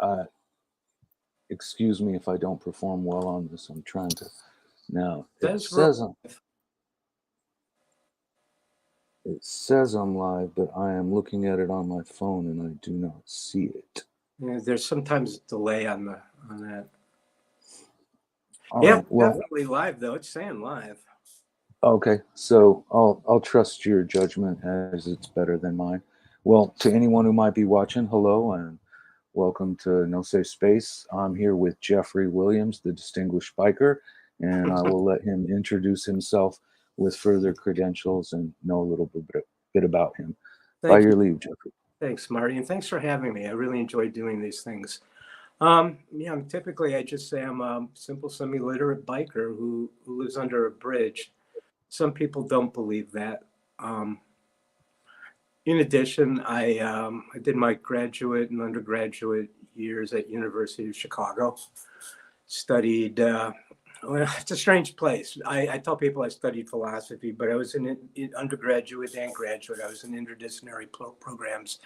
uh, excuse me if I don't perform well on this. I'm trying to now. Says real. It says I'm live, but I am looking at it on my phone and I do not see it. Yeah, there's sometimes a delay on that. All Yeah, right. Well, definitely live though. It's saying live. okay. So I'll trust your judgment as it's better than mine. Well, to anyone who might be watching, hello and welcome to No Safe Space. I'm here with Jeffrey Williams, the distinguished biker, and I will let him introduce himself with further credentials and know a little bit about him. By Thank you. your leave, Jeffrey. Thanks, Marty, and thanks for having me. I really enjoy doing these things. Yeah, typically I just say I'm a simple semi-literate biker who lives under a bridge. Some people don't believe that. Um, in addition, I did my graduate and undergraduate years at University of Chicago. Studied. Well, it's a strange place. I tell people I studied philosophy, but I was in undergraduate and graduate. I was in interdisciplinary programs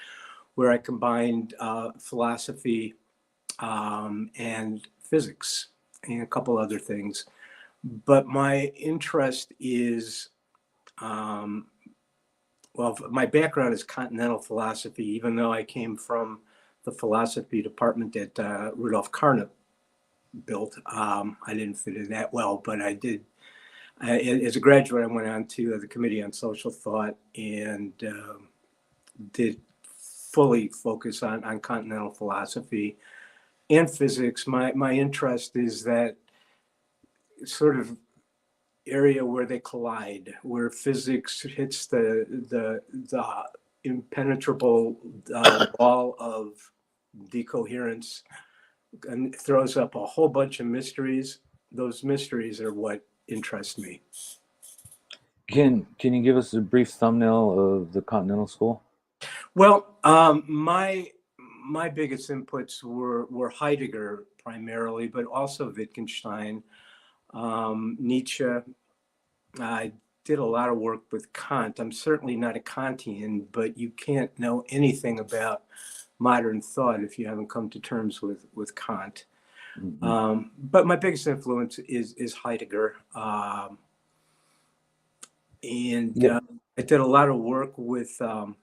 where I combined philosophy and physics and a couple other things. But my interest is, um, well, my background is continental philosophy, even though I came from the philosophy department that Rudolf Carnap built. I didn't fit in that well, but I did. As a graduate, I went on to the Committee on Social Thought and did fully focus on continental philosophy and physics. My interest is that sort of area where they collide, where physics hits the impenetrable wall of decoherence and throws up a whole bunch of mysteries. Those mysteries are what interest me. Can you give us a brief thumbnail of the Continental School? Well, my biggest inputs were Heidegger primarily, but also Wittgenstein, Nietzsche. I did a lot of work with Kant. I'm certainly not a Kantian, but you can't know anything about modern thought if you haven't come to terms with Kant. But my biggest influence is Heidegger. And Yeah. I did a lot of work with a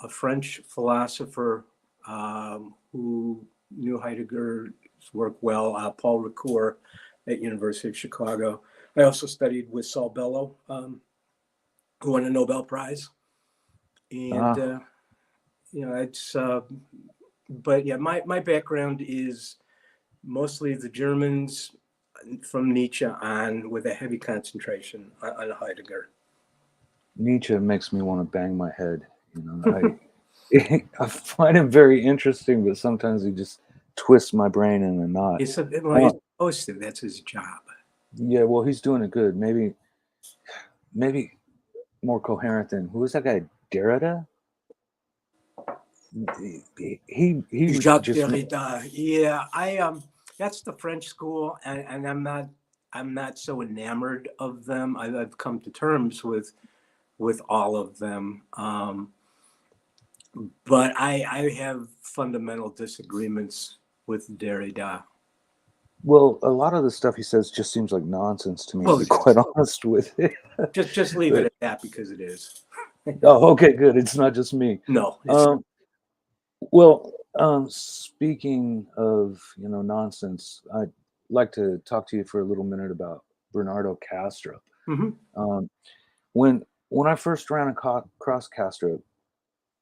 French philosopher who knew Heidegger's work well, Paul Ricoeur at University of Chicago. I also studied with Saul Bellow, who won a Nobel Prize. And, it's, but yeah, my background is mostly the Germans from Nietzsche on, with a heavy concentration on Heidegger. Nietzsche makes me want to bang my head. I find him very interesting, but sometimes he just twists my brain in a knot. He's supposed to. That's his job. Yeah, well, he's doing it good. Maybe more coherent than who was that guy? Derrida. He Jacques just Derrida. Yeah, that's the French school, and I'm not so enamored of them. I've come to terms with all of them, but I have fundamental disagreements with Derrida. Well, a lot of the stuff he says just seems like nonsense to me, to be quite honest with it. Just leave it at that, because it is. Oh, okay, good. It's not just me. No. Well, speaking of nonsense, I'd like to talk to you for a little minute about Bernardo Castro. Mm-hmm. When I first ran across Castro,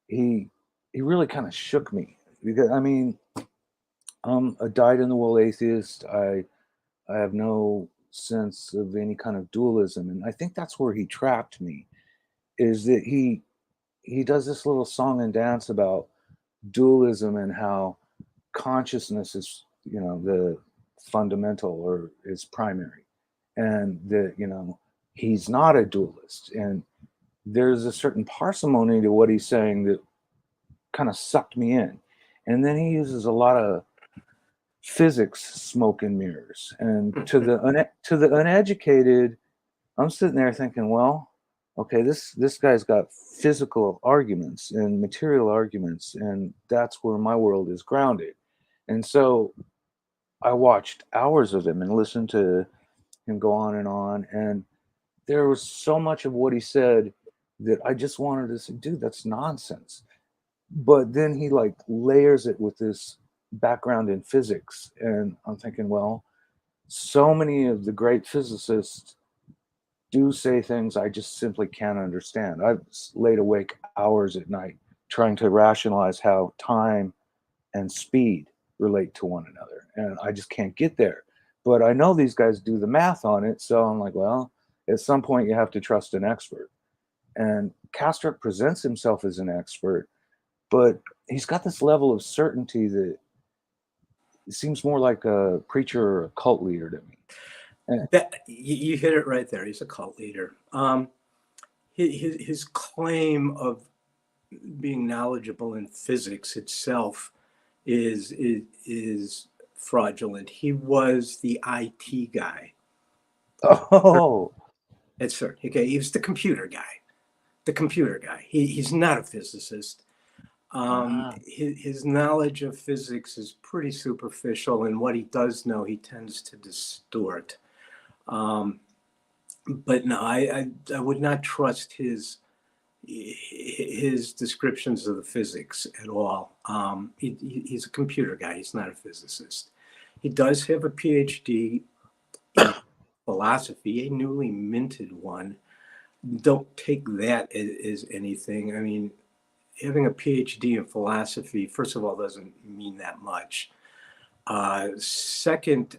he really kind of shook me, because I mean, I'm a dyed-in-the-wool atheist. I have no sense of any kind of dualism, and I think that's where he trapped me. Is that he does this little song and dance about dualism and how consciousness is the fundamental or is primary, and that he's not a dualist, and there's a certain parsimony to what he's saying that kind of sucked me in. And then he uses a lot of physics, smoke and mirrors, and to the uneducated, I'm sitting there thinking, well, okay, this guy's got physical arguments and material arguments, and that's where my world is grounded. And so I watched hours of him and listened to him go on and on. And there was so much of what he said that I just wanted to say, dude, that's nonsense. But then he like layers it with this background in physics. And I'm thinking, well, so many of the great physicists do say things I just simply can't understand. I've laid awake hours at night trying to rationalize how time and speed relate to one another. And I just can't get there. But I know these guys do the math on it. So I'm like, well, at some point you have to trust an expert. And Castrop presents himself as an expert, but he's got this level of certainty that seems more like a preacher or a cult leader to me. And, That you hit it right there. He's a cult leader. His claim of being knowledgeable in physics itself is fraudulent. He was the IT guy. oh, That's right. Okay, he was the computer guy. The computer guy. He's not a physicist. ah, His knowledge of physics is pretty superficial, and what he does know, he tends to distort. Um, but no, I would not trust his descriptions of the physics at all. He's a computer guy. He's not a physicist. He does have a PhD in philosophy, a newly minted one. Don't take that as anything. I mean, having a PhD in philosophy, first of all, doesn't mean that much. Second,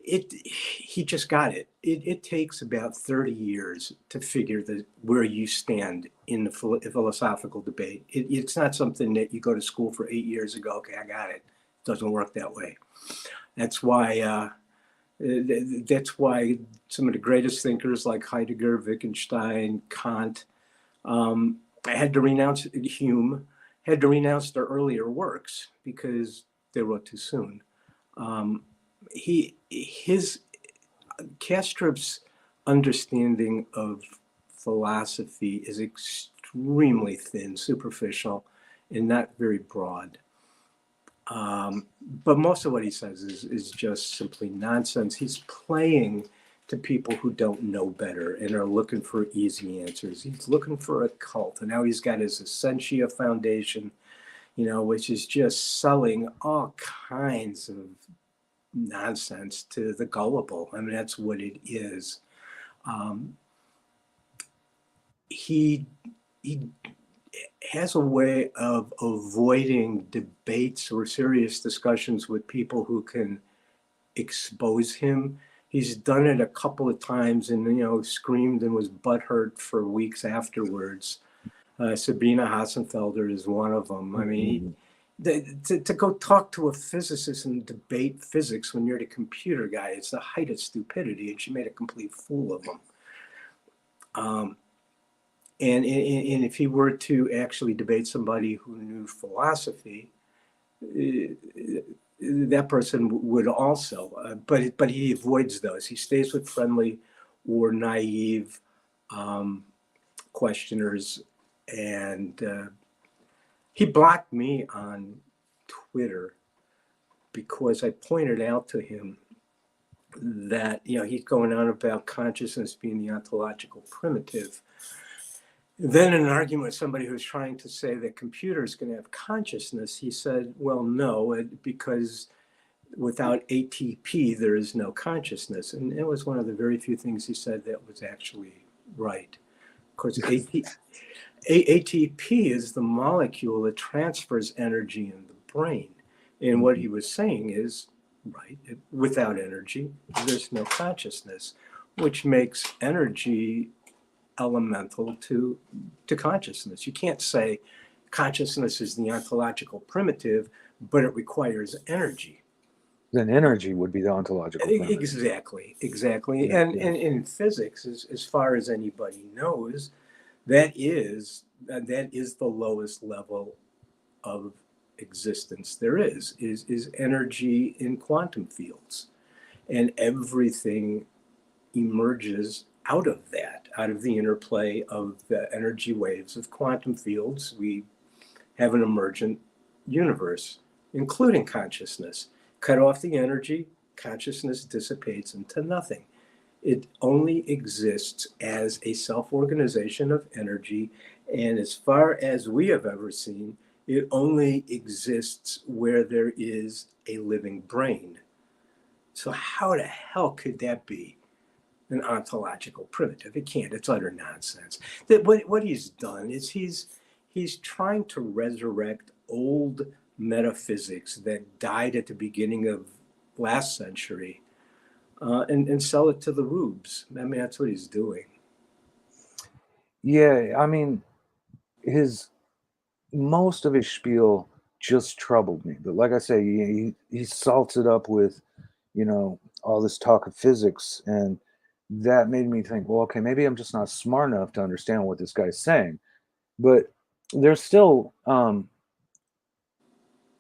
he just got it. It takes about 30 years to figure where you stand in the philosophical debate. It's not something that you go to school for 8 years and go, okay, I got it. It doesn't work that way. That's why some of the greatest thinkers like Heidegger, Wittgenstein, Kant, had to renounce Hume, had to renounce their earlier works because they wrote too soon. His Castrop's understanding of philosophy is extremely thin, superficial, and not very broad. But most of what he says is just simply nonsense. He's playing to people who don't know better and are looking for easy answers. He's looking for a cult. And now he's got his Essentia Foundation, which is just selling all kinds of nonsense to the gullible. I mean, that's what it is. He has a way of avoiding debates or serious discussions with people who can expose him. He's done it a couple of times and, screamed and was butthurt for weeks afterwards. Sabina Hassenfelder is one of them. I mean, to go talk to a physicist and debate physics when you're the computer guy, it's the height of stupidity, and she made a complete fool of him. And if he were to actually debate somebody who knew philosophy, that person would also, but he avoids those. He stays with friendly or naive questioners, and he blocked me on Twitter because I pointed out to him that, he's going on about consciousness being the ontological primitive. Then in an argument with somebody who's trying to say that computers can have consciousness, he said, well, no, because without ATP, there is no consciousness. And it was one of the very few things he said that was actually right. Of course, ATP is the molecule that transfers energy in the brain. And what he was saying is, right, without energy, there's no consciousness, which makes energy elemental to consciousness. You can't say consciousness is the ontological primitive, but it requires energy. then energy would be the ontological primitive. Exactly. Yeah, And in physics, as far as anybody knows, that is the lowest level of existence there is energy in quantum fields, and everything emerges out of the interplay of the energy waves of quantum fields. We have an emergent universe. including consciousness. Cut off the energy, consciousness dissipates into nothing. It only exists as a self-organization of energy. And as far as we have ever seen, it only exists where there is a living brain. So how the hell could that be an ontological primitive? It can't. It's utter nonsense. What he's done is he's trying to resurrect old metaphysics that died at the beginning of last century, and sell it to the rubes. I mean, that's what he's doing. Yeah, I mean, his most of his spiel just troubled me. But like I say, he salts it up with, all this talk of physics, and that made me think, well, okay, maybe I'm just not smart enough to understand what this guy's saying. But there's still um,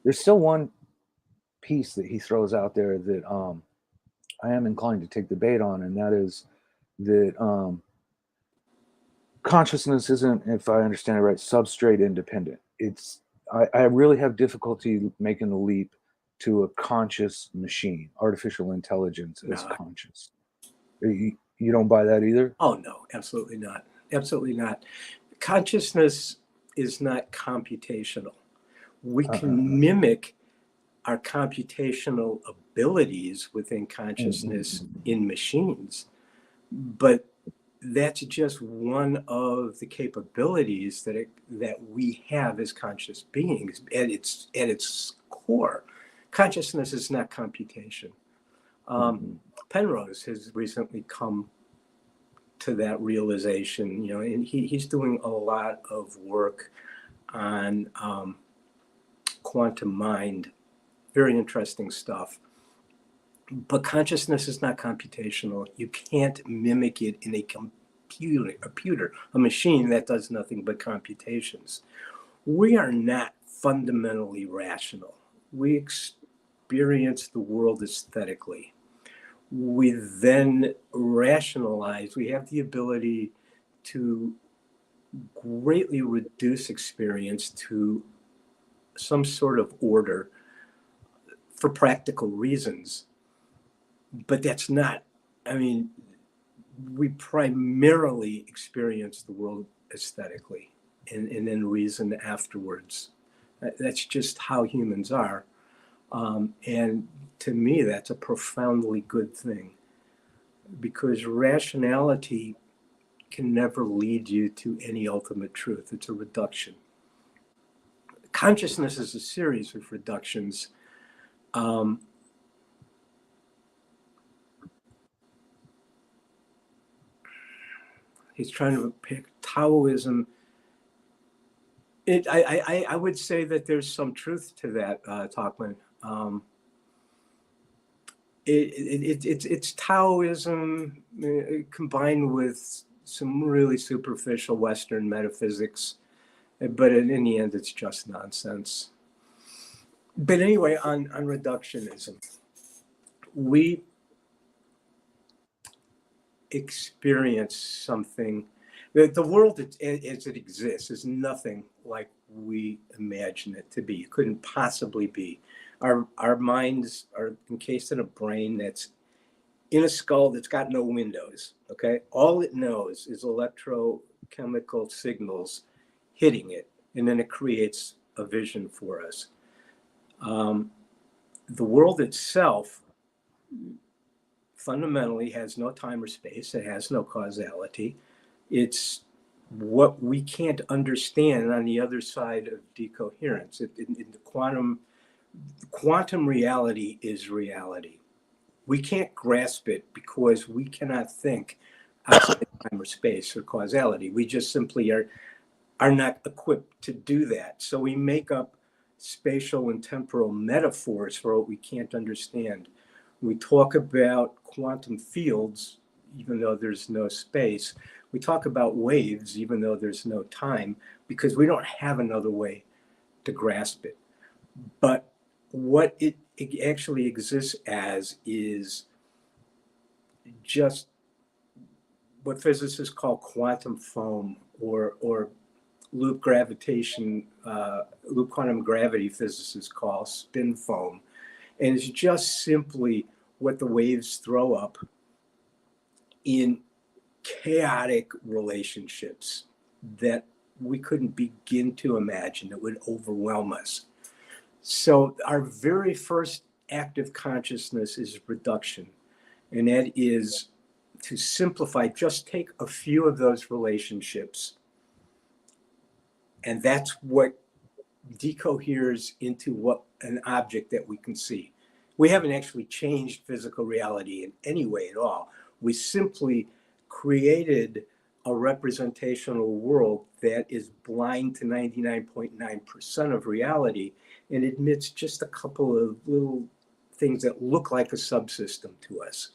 there's still one piece that he throws out there that I am inclined to take the bait on, and that is that consciousness isn't, if I understand it right, substrate independent. I really have difficulty making the leap to a conscious machine, artificial intelligence as No. conscious. You don't buy that either? Oh, no, absolutely not. Absolutely not. Consciousness is not computational. We Uh-uh. can mimic our computational abilities within consciousness Mm-mm. in machines, but that's just one of the capabilities that we have as conscious beings. At its core, consciousness is not computation. Mm-mm. Penrose has recently come to that realization, and he's doing a lot of work on quantum mind. Very interesting stuff. But consciousness is not computational. You can't mimic it in a computer, a machine that does nothing but computations. We are not fundamentally rational. We experience the world aesthetically. We then rationalize. We have the ability to greatly reduce experience to some sort of order for practical reasons. But that's not, I mean, we primarily experience the world aesthetically and then reason afterwards. That's just how humans are. And to me, that's a profoundly good thing, because rationality can never lead you to any ultimate truth. It's a reduction. Consciousness is a series of reductions. Um, he's trying to pick Taoism. I would say that there's some truth to that, Talkman. It's Taoism combined with some really superficial Western metaphysics, but in the end, it's just nonsense. But anyway, on reductionism, we experience something. The world as it exists is nothing like we imagine it to be. It couldn't possibly be. Our minds are encased in a brain that's in a skull that's got no windows. Okay, all it knows is electrochemical signals hitting it, and then it creates a vision for us. The world itself fundamentally has no time or space. It has no causality. It's what we can't understand on the other side of decoherence. In the quantum reality is reality. We can't grasp it because we cannot think outside time or space or causality. We just simply are not equipped to do that. So we make up spatial and temporal metaphors for what we can't understand. We talk about quantum fields, even though there's no space. We talk about waves, even though there's no time, because we don't have another way to grasp it. But what it actually exists as is just what physicists call quantum foam, or loop quantum gravity physicists call spin foam. And it's just simply what the waves throw up in chaotic relationships that we couldn't begin to imagine, that would overwhelm us. So our very first act of consciousness is reduction. And that is to simplify, just take a few of those relationships. And that's what decoheres into what an object that we can see. We haven't actually changed physical reality in any way at all. We simply created a representational world that is blind to 99.9% of reality and admits just a couple of little things that look like a subsystem to us.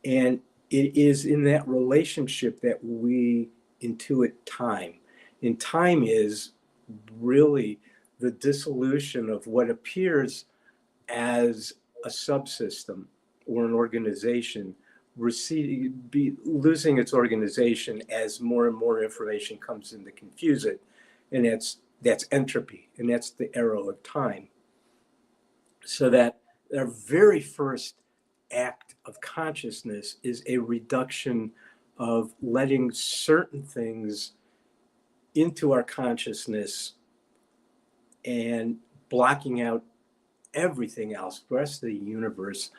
And it is in that relationship that we intuit time. And time is really the dissolution of what appears as a subsystem or an organization losing its organization as more and more information comes in to confuse it. And that's entropy, and that's the arrow of time. So that our very first act of consciousness is a reduction of letting certain things into our consciousness and blocking out everything else, the rest of the universe.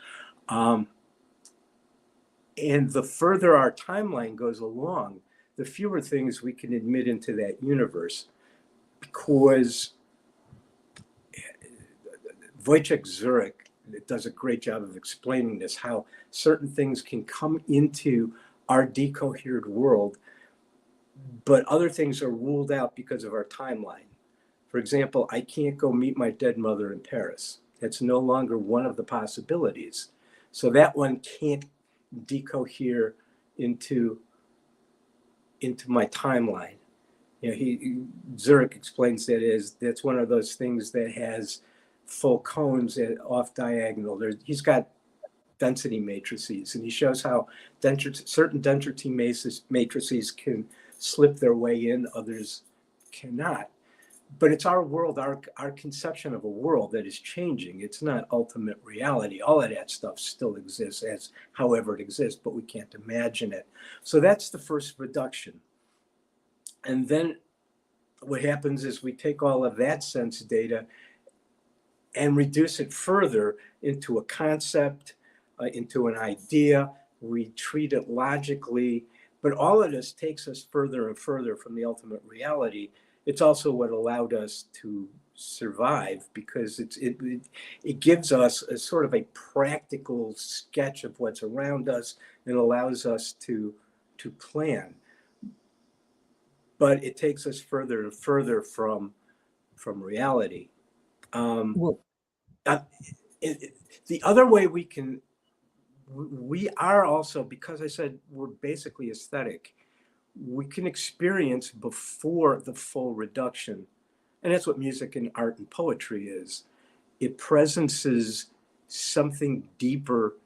And the further our timeline goes along, the fewer things we can admit into that universe, because Wojciech Zurek does a great job of explaining this, how certain things can come into our decohered world, but other things are ruled out because of our timeline. For example, I can't go meet my dead mother in Paris. That's no longer one of the possibilities. So that one can't decohere into my timeline. You know, Zurich explains that's one of those things that has full cones off diagonal. He's got density matrices, and he shows how certain density matrices can slip their way in, others cannot. But it's our world, our conception of a world that is changing. It's not ultimate reality. All of that stuff still exists as however it exists, but we can't imagine it. So that's the first reduction. And then what happens is we take all of that sense data and reduce it further into a concept, into an idea. We treat it logically, but all of this takes us further and further from the ultimate reality. It's also what allowed us to survive, because it gives us a sort of a practical sketch of what's around us and allows us to plan. But it takes us further and further from reality. Well, The other way we are also, because I said we're basically aesthetic, we can experience before the full reduction. And that's what music and art and poetry is. It presences something deeper.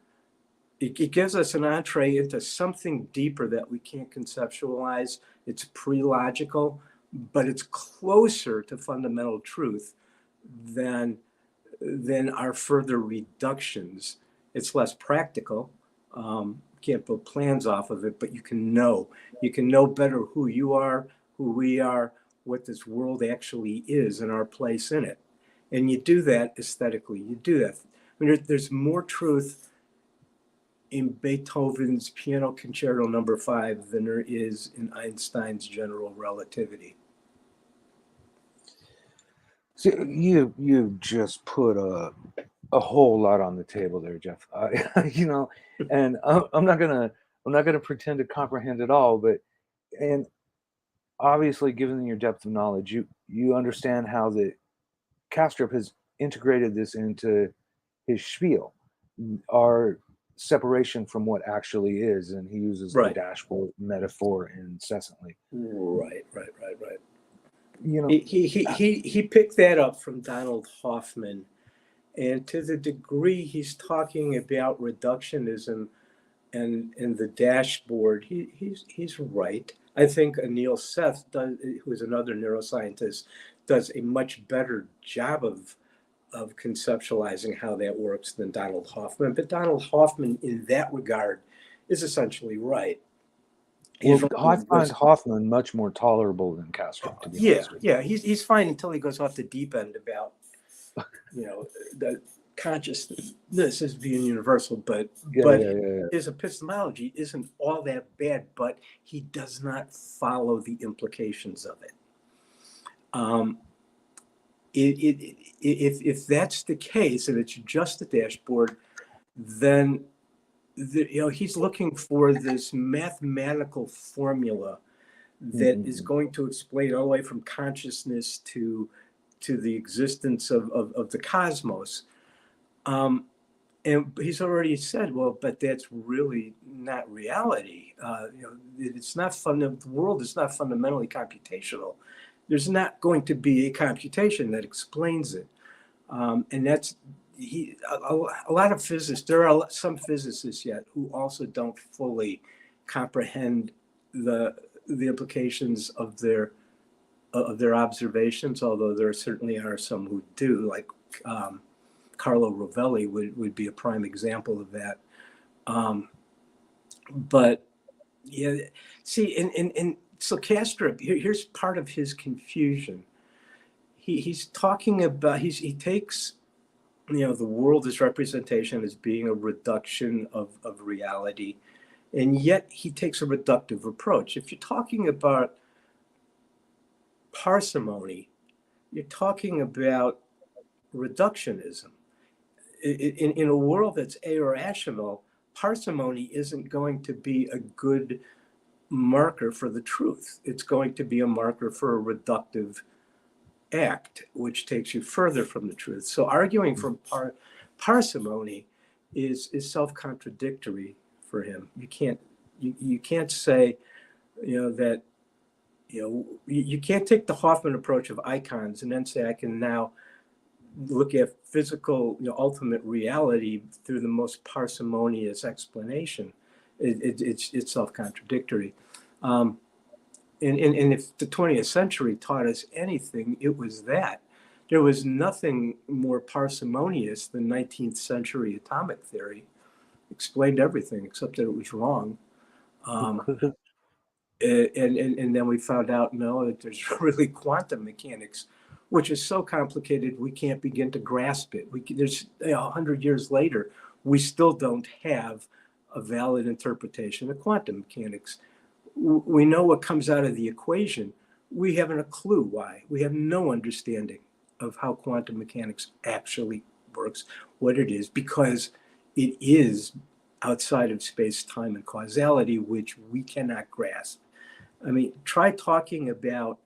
It gives us an entree into something deeper that we can't conceptualize. It's pre-logical, but it's closer to fundamental truth than our further reductions. It's less practical. Can't build plans off of it, but you can know better who you are, who we are, what this world actually is, and our place in it. And you do that aesthetically. You do that. I mean, there's more truth in Beethoven's Piano Concerto No. 5 than there is in Einstein's general relativity. so you just put a whole lot on the table there, Jeff. And I'm not gonna pretend to comprehend it all, but and obviously, given your depth of knowledge, you understand how the Kastrup has integrated this into his spiel, our separation from what actually is, and he uses the dashboard metaphor incessantly. Right. You know, he picked that up from Donald Hoffman, and to the degree he's talking about reductionism and the dashboard, he's right. I think Neil Seth, who is another neuroscientist, does a much better job of conceptualizing how that works than Donald Hoffman. But Donald Hoffman, in that regard, is essentially right. Well, I find Hoffman much more tolerable than Castro, to be Yeah, honest with you. yeah, he's fine until he goes off the deep end about, the consciousness as being universal, but Yeah. his epistemology isn't all that bad, but he does not follow the implications of it. Um, if that's the case and it's just a dashboard, then he's looking for this mathematical formula that is going to explain all the way from consciousness to the existence of the cosmos. And he's already said, well, but that's really not reality. It's not fun. The world is not fundamentally computational. There's not going to be a computation that explains it. And that's a lot of physicists. There are some physicists yet who also don't fully comprehend the implications of their observations. Although there certainly are some who do, like Carlo Rovelli would be a prime example of that. But yeah, see, and so Castro, here's part of his confusion. He's talking about he takes the world as representation as being a reduction of reality, and yet he takes a reductive approach. If you're talking about parsimony, you're talking about reductionism. In a world that's irrational, parsimony isn't going to be a good marker for the truth. It's going to be a marker for a reductive act, which takes you further from the truth. So arguing for parsimony is self-contradictory for him. You can't say that you can't take the Hoffman approach of icons and then say I can now look at physical ultimate reality through the most parsimonious explanation. It's self-contradictory. And if the 20th century taught us anything, it was that. There was nothing more parsimonious than 19th century atomic theory. Explained everything except that it was wrong. And then we found out, no, that there's really quantum mechanics, which is so complicated we can't begin to grasp it. There's 100 years later, we still don't have a valid interpretation of quantum mechanics. We know what comes out of the equation. We haven't a clue why. We have no understanding of how quantum mechanics actually works, what it is, because it is outside of space, time, and causality, which we cannot grasp. I mean, try talking about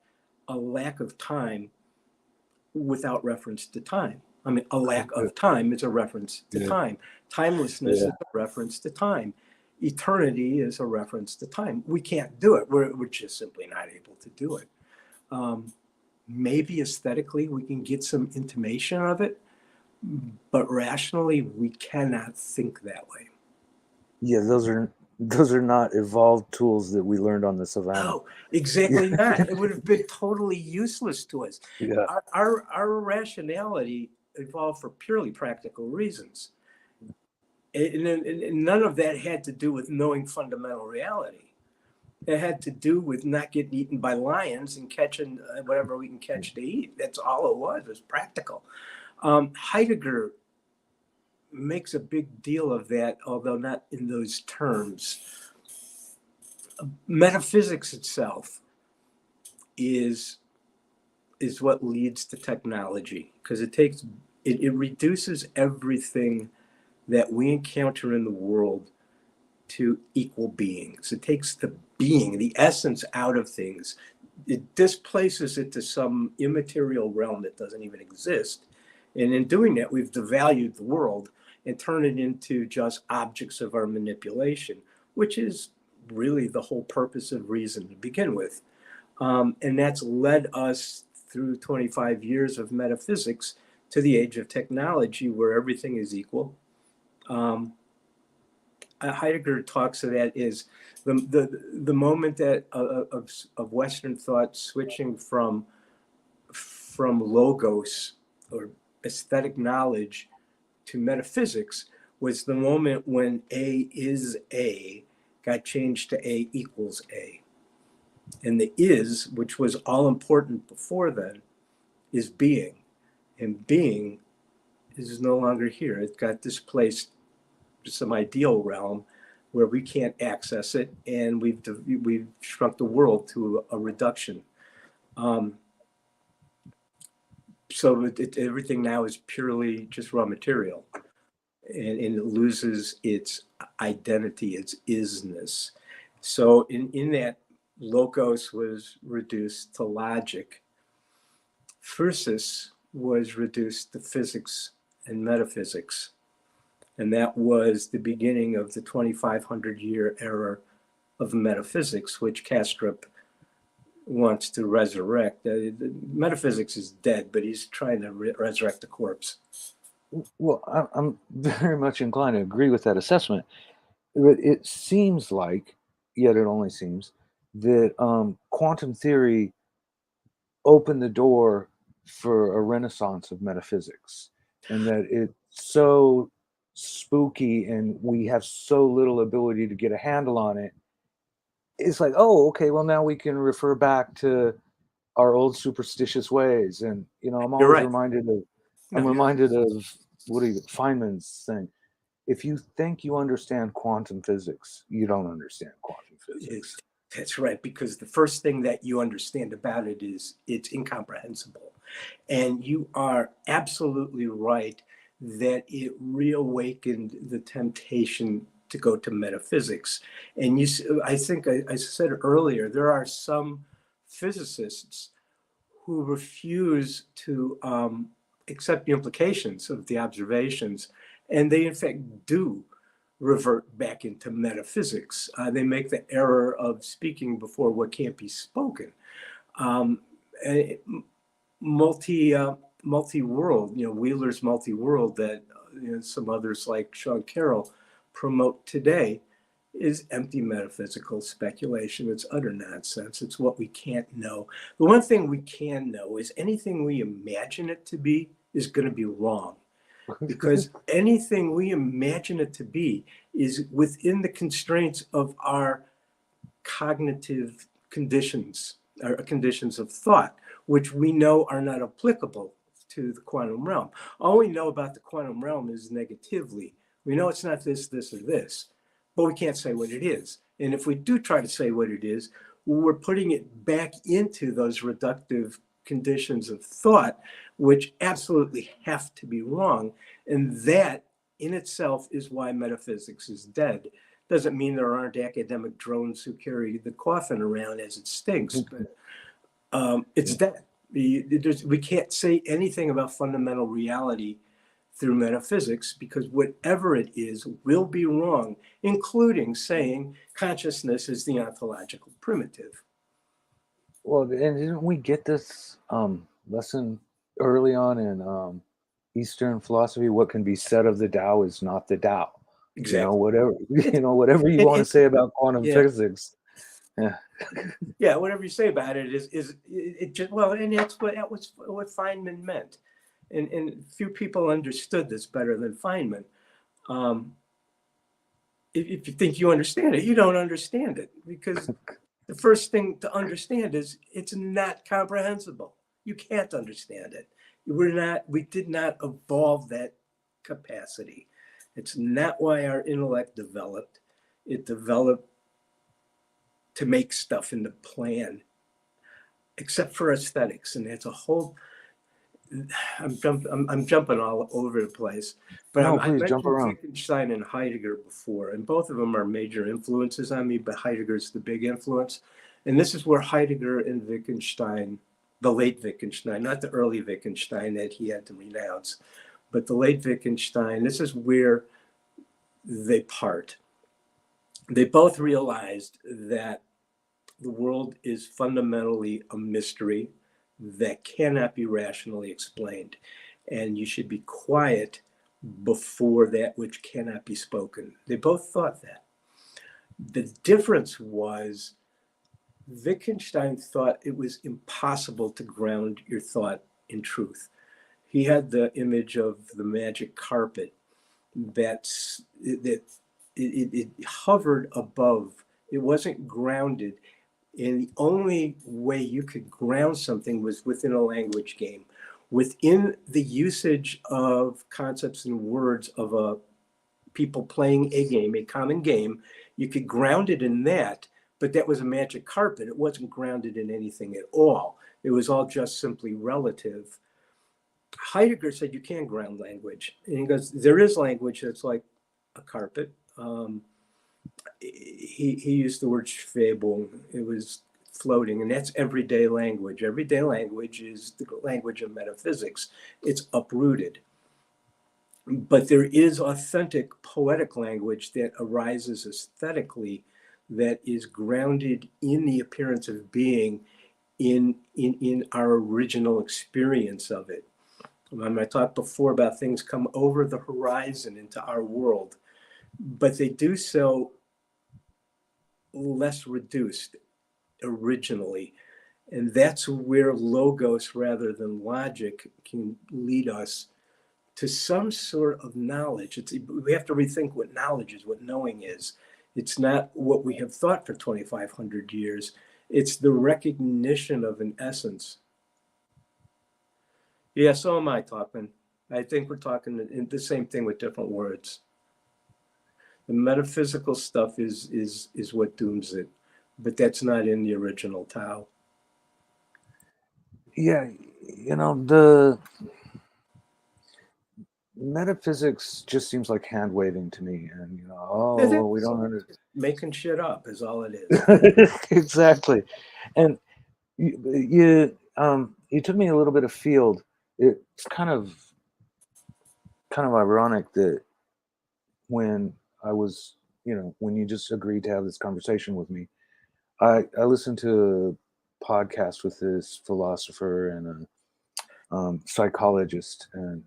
a lack of time without reference to time. I mean, a lack of time is a reference to time. Timelessness is a reference to time. Eternity is a reference to time. We can't do it. We're just simply not able to do it. Maybe aesthetically we can get some intimation of it, but rationally we cannot think that way. Yeah, those are not evolved tools that we learned on the savannah. No, exactly not. It would have been totally useless to us. Yeah. Our rationality evolved for purely practical reasons. And none of that had to do with knowing fundamental reality. It had to do with not getting eaten by lions and catching whatever we can catch to eat. That's all it was practical. Heidegger makes a big deal of that, although not in those terms. Metaphysics itself is what leads to technology, because it reduces everything that we encounter in the world to equal beings. It takes the being, the essence, out of things. It displaces it to some immaterial realm that doesn't even exist. And in doing that, we've devalued the world and turned it into just objects of our manipulation, which is really the whole purpose of reason to begin with. And that's led us through 25 years of metaphysics to the age of technology, where everything is equal. Heidegger talks of that is the moment that of Western thought switching from logos or aesthetic knowledge to metaphysics was the moment when A is A got changed to A equals A. And the is, which was all important before then, is being. And being is no longer here. It got displaced to some ideal realm where we can't access it, and we've shrunk the world to a reduction. So everything now is purely just raw material, and it loses its identity, its isness. So in that, logos was reduced to logic. Physis was reduced to physics and metaphysics. And that was the beginning of the 2,500-year era of metaphysics, which Kastrup wants to resurrect. Metaphysics is dead, but he's trying to resurrect the corpse. Well, I'm very much inclined to agree with that assessment. But it seems like, yet it only seems, that quantum theory opened the door for a renaissance of metaphysics, and that it's so spooky and we have so little ability to get a handle on it. It's like, oh, okay, well, now we can refer back to our old superstitious ways. And, I'm You're always right. reminded of, I'm No, reminded of, Feynman's thing. If you think you understand quantum physics, you don't understand quantum physics. that's right, because the first thing that you understand about it is it's incomprehensible. And you are absolutely right that it reawakened the temptation to go to metaphysics. And I think I said earlier, there are some physicists who refuse to accept the implications of the observations, and they in fact do revert back into metaphysics. They make the error of speaking before what can't be spoken. Um, multi-world, Wheeler's multi-world that some others like Sean Carroll promote today is empty metaphysical speculation. It's utter nonsense. It's what we can't know. The one thing we can know is anything we imagine it to be is going to be wrong, because anything we imagine it to be is within the constraints of our cognitive conditions, or conditions of thought, which we know are not applicable to the quantum realm. All we know about the quantum realm is negatively. We know it's not this, this, or this, but we can't say what it is. And if we do try to say what it is, we're putting it back into those reductive conditions of thought, which absolutely have to be wrong. And that in itself is why metaphysics is dead. Doesn't mean there aren't academic drones who carry the coffin around as it stinks, but it's dead. We can't say anything about fundamental reality through metaphysics, because whatever it is will be wrong, including saying consciousness is the ontological primitive. Well, and didn't we get this lesson early on in Eastern philosophy? What can be said of the Tao is not the Tao. Exactly. Whatever whatever you want to say about quantum Yeah. physics. Yeah. Yeah, whatever you say about it is it just, well, and that's what Feynman meant, and few people understood this better than Feynman. If you think you understand it, you don't understand it, because the first thing to understand is it's not comprehensible. You can't understand it. We did not evolve that capacity. It's not why our intellect developed. It developed to make stuff in the plan, except for aesthetics, and that's a whole. I'm jumping all over the place, but No, I please jump mentioned around. Wittgenstein and Heidegger before, and both of them are major influences on me, but Heidegger's the big influence. And this is where Heidegger and Wittgenstein, the late Wittgenstein, not the early Wittgenstein that he had to renounce, but the late Wittgenstein, this is where they part. They both realized that the world is fundamentally a mystery that cannot be rationally explained. And you should be quiet before that which cannot be spoken. They both thought that. The difference was Wittgenstein thought it was impossible to ground your thought in truth. He had the image of the magic carpet that it hovered above. It wasn't grounded. And the only way you could ground something was within a language game, within the usage of concepts and words of a people playing a game, a common game. You could ground it in that, but that was a magic carpet. It wasn't grounded in anything at all. It was all just simply relative. Heidegger said you can ground language. And he goes, there is language that's like a carpet. He used the word Schwebung. It was floating, and that's everyday language. Everyday language is the language of metaphysics. It's uprooted. But there is authentic poetic language that arises aesthetically that is grounded in the appearance of being in our original experience of it. I talked before about things come over the horizon into our world, but they do so less reduced originally. And that's where logos rather than logic can lead us to some sort of knowledge. We have to rethink what knowledge is, what knowing is. It's not what we have thought for 2,500 years. It's the recognition of an essence. Yeah, so am I talking. I think we're talking in the same thing with different words. The metaphysical stuff is what dooms it, but that's not in the original Tao. Yeah, the metaphysics just seems like hand waving to me, and oh well, we don't understand. Making shit up is all it is. Exactly. And you took me a little bit afield. It's kind of ironic that when I was, when you just agreed to have this conversation with me, I listened to a podcast with this philosopher and a psychologist and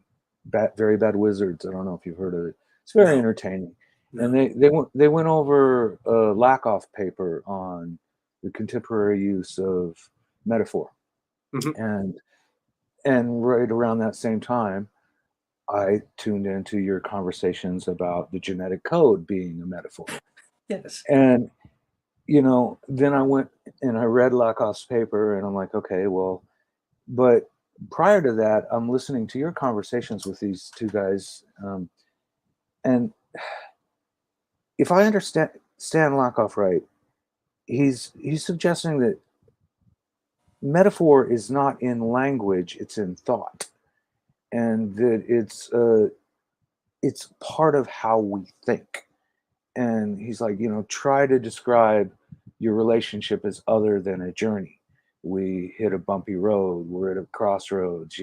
very bad wizards. I don't know if you've heard of it. It's very entertaining. No. And they went over a Lakoff paper on the contemporary use of metaphor. Mm-hmm. And right around that same time, I tuned into your conversations about the genetic code being a metaphor. Yes. And then I went and I read Lakoff's paper, and I'm like, okay, well, but prior to that, I'm listening to your conversations with these two guys, and if I understand Stan Lakoff right, he's suggesting that metaphor is not in language; it's in thought, and that it's part of how we think. And he's like, try to describe your relationship as other than a journey. We hit a bumpy road, we're at a crossroads,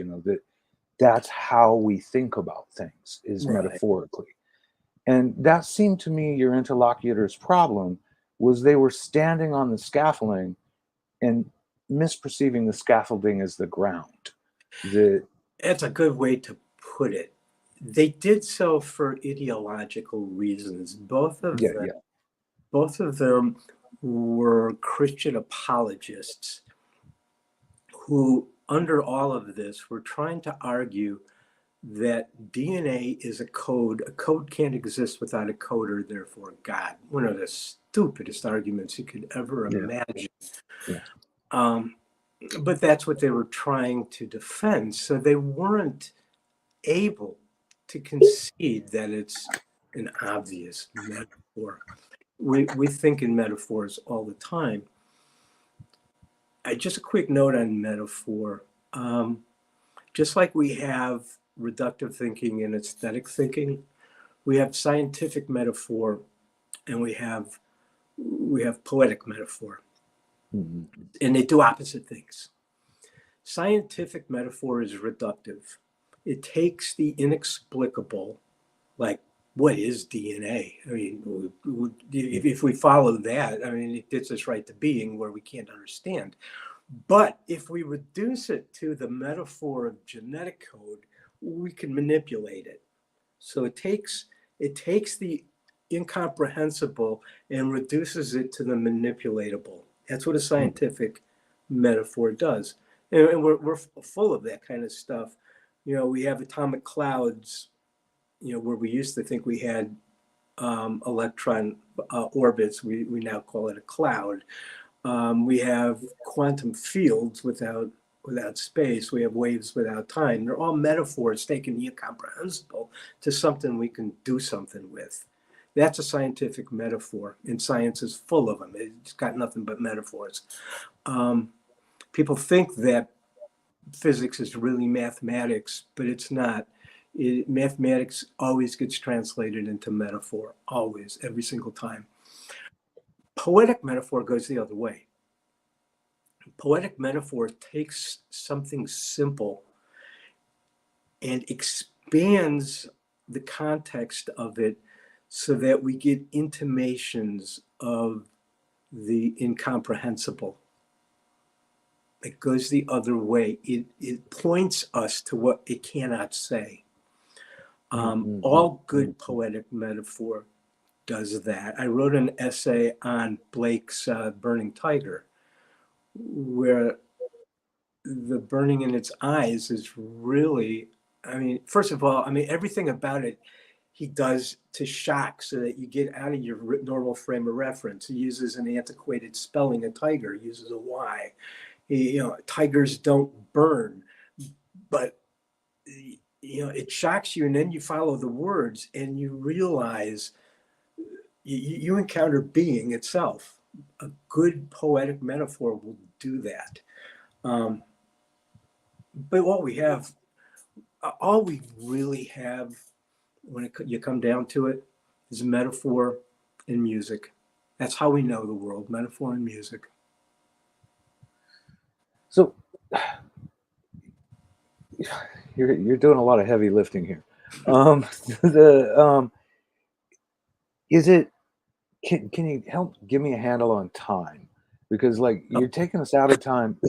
that's how we think about things is Right. metaphorically. And that seemed to me your interlocutor's problem was they were standing on the scaffolding and misperceiving the scaffolding as the ground. That's a good way to put it. They did so for ideological reasons. Both of them were Christian apologists who, under all of this, were trying to argue that DNA is a code. A code can't exist without a coder, therefore God. One of the stupidest arguments you could ever imagine. Yeah. But that's what they were trying to defend. So they weren't able to concede that it's an obvious metaphor. We think in metaphors all the time. Just a quick note on metaphor. Just like we have reductive thinking and aesthetic thinking, we have scientific metaphor and we have poetic metaphor. Mm-hmm. And they do opposite things. Scientific metaphor is reductive. It takes the inexplicable, like what is DNA? I mean, if we follow that, I mean, it gets us right to being where we can't understand. But if we reduce it to the metaphor of genetic code, we can manipulate it. So it takes the incomprehensible and reduces it to the manipulatable. That's what a scientific metaphor does. And we're full of that kind of stuff. We have atomic clouds, where we used to think we had electron orbits. We now call it a cloud. We have quantum fields without space. We have waves without time. They're all metaphors taking the incomprehensible to something we can do something with. That's a scientific metaphor, and science is full of them. It's got nothing but metaphors. People think that physics is really mathematics, but it's not. Mathematics always gets translated into metaphor, always, every single time. Poetic metaphor goes the other way. Poetic metaphor takes something simple and expands the context of it so that we get intimations of the incomprehensible. It goes the other way. It points us to what it cannot say. All good poetic metaphor does that. I wrote an essay on Blake's Burning Tiger, where the burning in its eyes is really, first of all, everything about it he does to shock so that you get out of your normal frame of reference. He uses an antiquated spelling of tiger, he uses a Y. Tigers don't burn, but it shocks you, and then you follow the words and you realize you encounter being itself. A good poetic metaphor will do that. But all we really have when you come down to it is metaphor and music. That's how we know the world, metaphor and music. So you're doing a lot of heavy lifting here. Is it, can you help give me a handle on time? Because you're taking us out of time.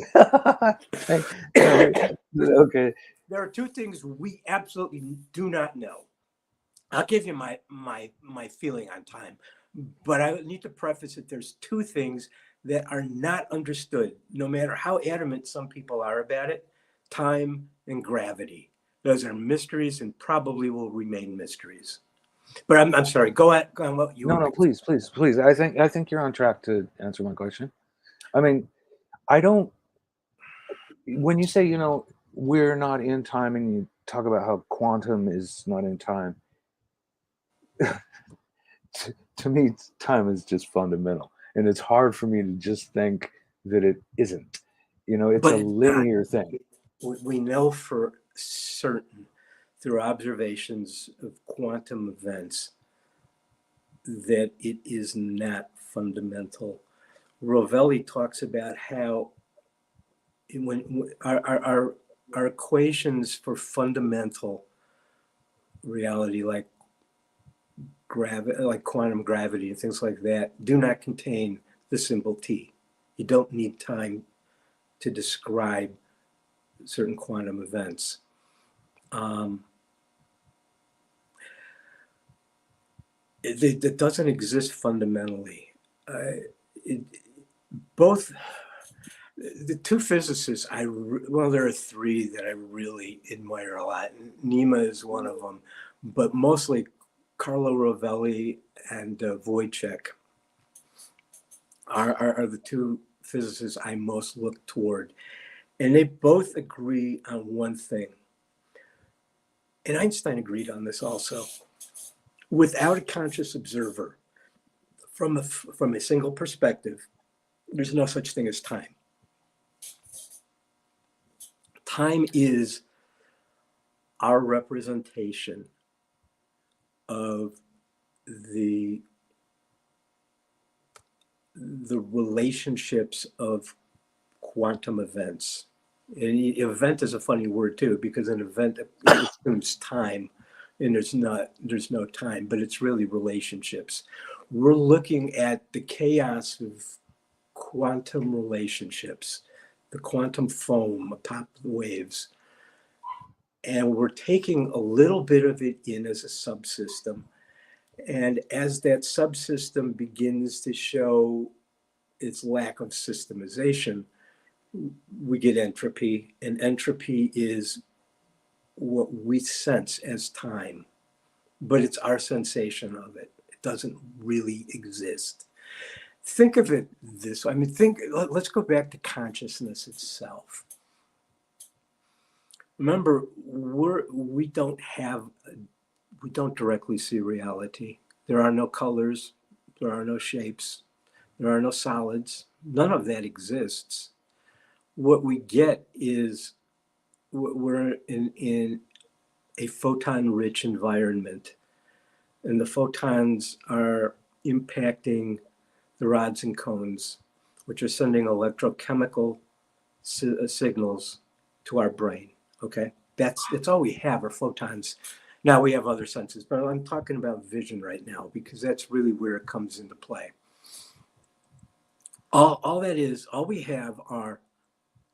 Okay. There are two things we absolutely do not know. I'll give you my feeling on time, but I need to preface it. There's two things that are not understood, no matter how adamant some people are about it: time and gravity. Those are mysteries and probably will remain mysteries. But I'm sorry. Go on. What you? No, please. I think you're on track to answer my question. I don't. When you say we're not in time, and you talk about how quantum is not in time, to me, time is just fundamental, and it's hard for me to just think that it isn't. It's a linear thing. We know for certain through observations of quantum events that it is not fundamental. Rovelli talks about how when our equations for fundamental reality, like quantum gravity and things like that, do not contain the symbol T. You don't need time to describe certain quantum events. It doesn't exist fundamentally. Both the two physicists, there are three that I really admire a lot. Nima is one of them, but mostly Carlo Rovelli and Wojciech are the two physicists I most look toward. And they both agree on one thing. And Einstein agreed on this also. Without a conscious observer, from a single perspective, there's no such thing as time. Time is our representation of the relationships of quantum events. And event is a funny word too, because an event assumes time, and there's no time, but it's really relationships. We're looking at the chaos of quantum relationships, the quantum foam atop the waves. And we're taking a little bit of it in as a subsystem. And as that subsystem begins to show its lack of systemization, we get entropy. And entropy is what we sense as time, but it's our sensation of it. It doesn't really exist. Think of it this way. I mean, let's go back to consciousness itself. Remember, we don't directly see reality. There are no colors, there are no shapes, there are no solids. None of that exists. What we get is we're in a photon-rich environment, and the photons are impacting the rods and cones, which are sending electrochemical signals to our brain. Okay, that's all we have are photons. Now we have other senses, but I'm talking about vision right now because that's really where it comes into play. All we have are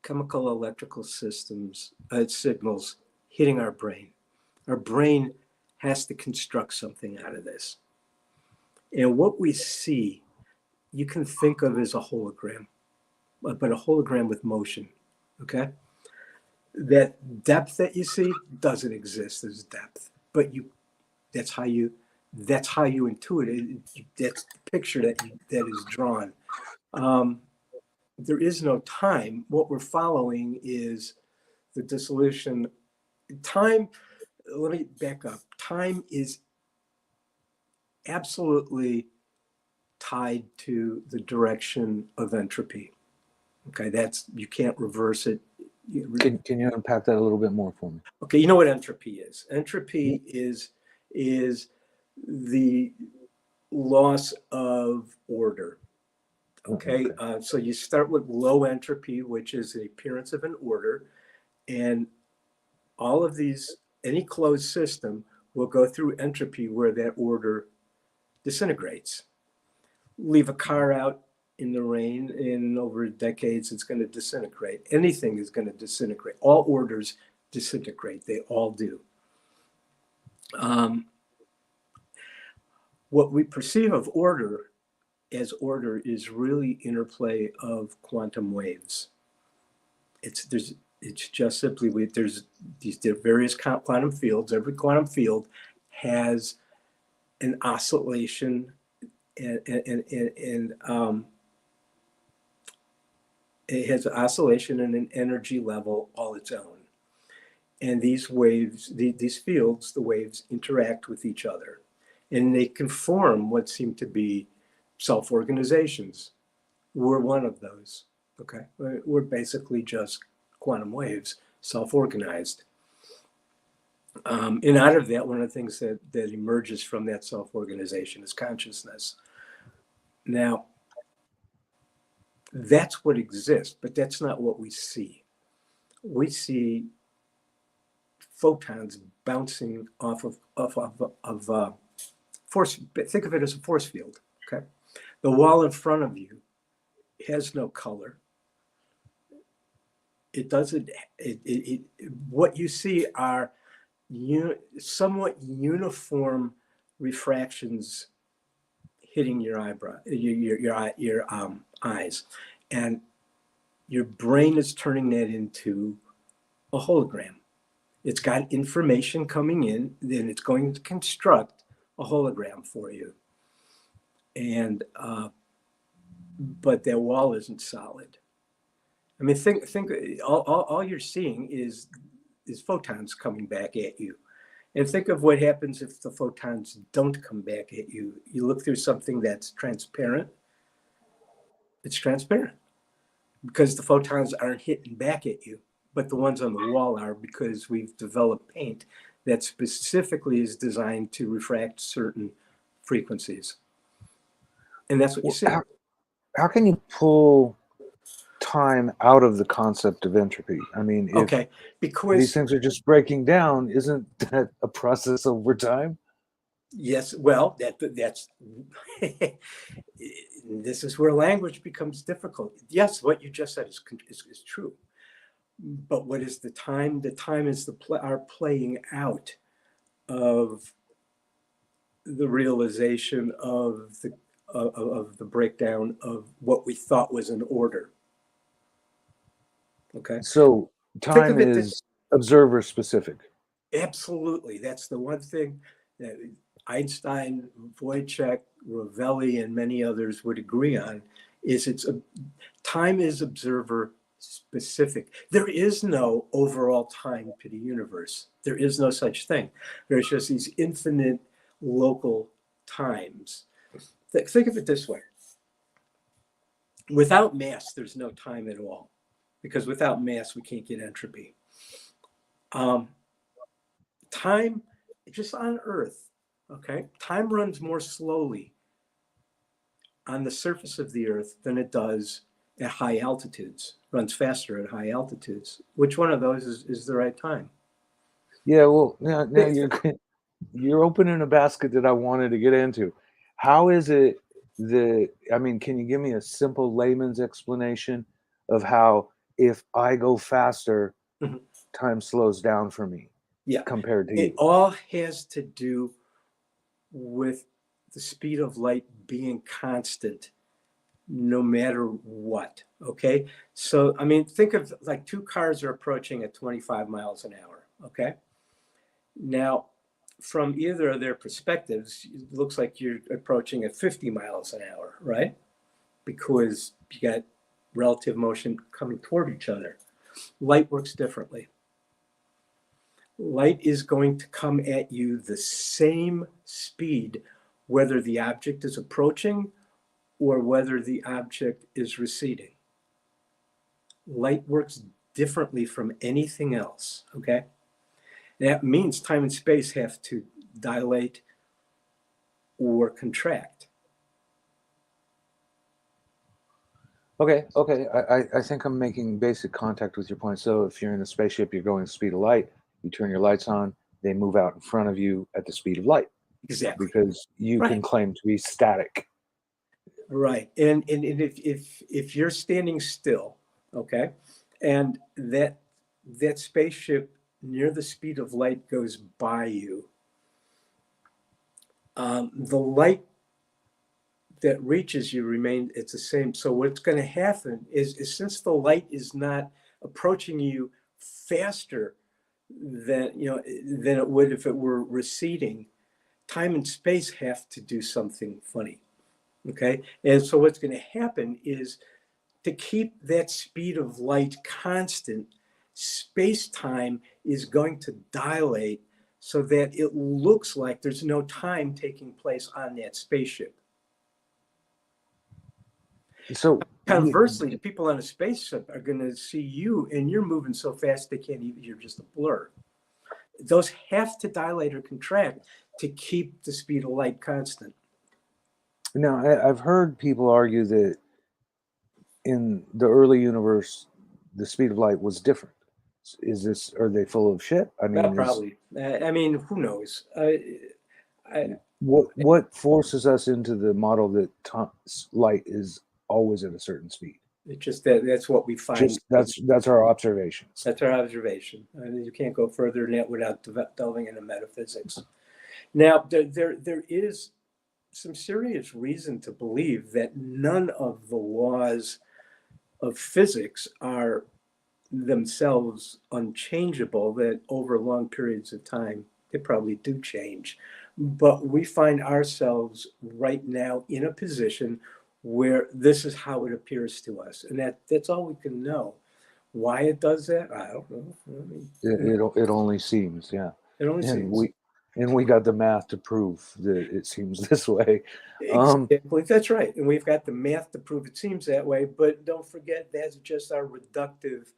chemical electrical systems, signals hitting our brain. Our brain has to construct something out of this. And what we see, you can think of as a hologram, but a hologram with motion, okay? That depth that you see doesn't exist as depth, but that's how you intuit it. That's the picture that is drawn. There is no time. What we're following is the dissolution. Time, let me back up. Time is absolutely tied to the direction of entropy. Okay, you can't reverse it. Can you unpack that a little bit more for me? Okay, you know what entropy is. Entropy is the loss of order. Okay, so you start with low entropy, which is the appearance of an order, and all of these, any closed system will go through entropy where that order disintegrates. Leave a car out in the rain, in over decades, it's going to disintegrate. Anything is going to disintegrate. All orders disintegrate. They all do. What we perceive of order as order is really interplay of quantum waves. It's just simply, there's these various quantum fields. Every quantum field has an oscillation and it has an oscillation and an energy level all its own. And these waves, these fields, the waves interact with each other. And they can form what seem to be self-organizations. We're one of those, okay? We're basically just quantum waves, self-organized. And out of that, one of the things that emerges from that self-organization is consciousness. Now, that's what exists, but that's not what we see. We see photons bouncing off of force. Think of it as a force field. Okay, the wall in front of you has no color. It doesn't. What you see are somewhat uniform refractions hitting your eyebrow, your eyes, and your brain is turning that into a hologram. It's got information coming in, then it's going to construct a hologram for you. And but that wall isn't solid. I mean, think all you're seeing is photons coming back at you. And think of what happens if the photons don't come back at you. You look through something that's transparent. It's transparent because the photons aren't hitting back at you, but the ones on the wall are, because we've developed paint that specifically is designed to refract certain frequencies. And that's what you see. How can you pull time out of the concept of entropy? I mean, if because these things are just breaking down, isn't that a process over time? Yes, well, that's this is where language becomes difficult. Yes, what you just said is true. But what is the time? The time is our playing out of the realization of the breakdown of what we thought was an order. Okay, So think time of it. is observer specific. Absolutely, that's the one thing that Einstein, Wojciech, Ravelli, and many others would agree on: is time is observer specific. There is no overall time to the universe. There is no such thing. There's just these infinite local times. Think of it this way: without mass, there's no time at all, because without mass, we can't get entropy. Um, Time, just on Earth, okay, time runs more slowly on the surface of the Earth than it does at high altitudes. Runs faster at high altitudes. Which one of those is the right time? Yeah, well, now you're opening a basket that I wanted to get into. How is it that, I mean, can you give me a simple layman's explanation of how if I go faster, Mhm. time slows down for me Yeah, compared to it you? all has to do with the speed of light being constant no matter what. Okay. So, I mean, think of like two cars are approaching at 25 miles an hour. Okay. Now, from either of their perspectives, it looks like you're approaching at 50 miles an hour, right? Because you got relative motion coming toward each other. Light works differently. Light is going to come at you the same speed, whether the object is approaching or whether the object is receding. Light works differently from anything else, okay? That means time and space have to dilate or contract. Okay, okay. I think I'm making basic contact with your point. So if you're in a spaceship, you're going the speed of light, you turn your lights on, they move out in front of you at the speed of light Exactly. because you can Right. claim to be static. Right. And if you're standing still, okay, and that spaceship near the speed of light goes by you, the light that reaches you remain it's the same. So what's going to happen is since the light is not approaching you faster than it would if it were receding, time and space have to do something funny. Okay. And so what's going to happen is to keep that speed of light constant, space time is going to dilate so that it looks like there's no time taking place on that spaceship. So Conversely, the people on a spaceship are going to see you and you're moving so fast they can't even, you're just a blur. Those have to dilate or contract to keep the speed of light constant. now I've heard people argue that in the early universe, the speed of light was different. Is this, are they full of shit? I Well, mean, is probably. I mean, who knows? I, what forces us into the model that light is always at a certain speed? it's just that's what we find. Just that's our observations. That's our observation. I mean, you can't go further than that without delving into metaphysics. Now, there is some serious reason to believe that none of the laws of physics are themselves unchangeable, that over long periods of time, they probably do change. But we find ourselves right now in a position where this is how it appears to us. And that's all we can know. Why it does that, I don't know. I mean, It only seems, yeah, it only and seems. we got the math to prove that it seems this way. Um, Exactly, that's right. And we've got the math to prove it seems that way. But don't forget, that's just our reductive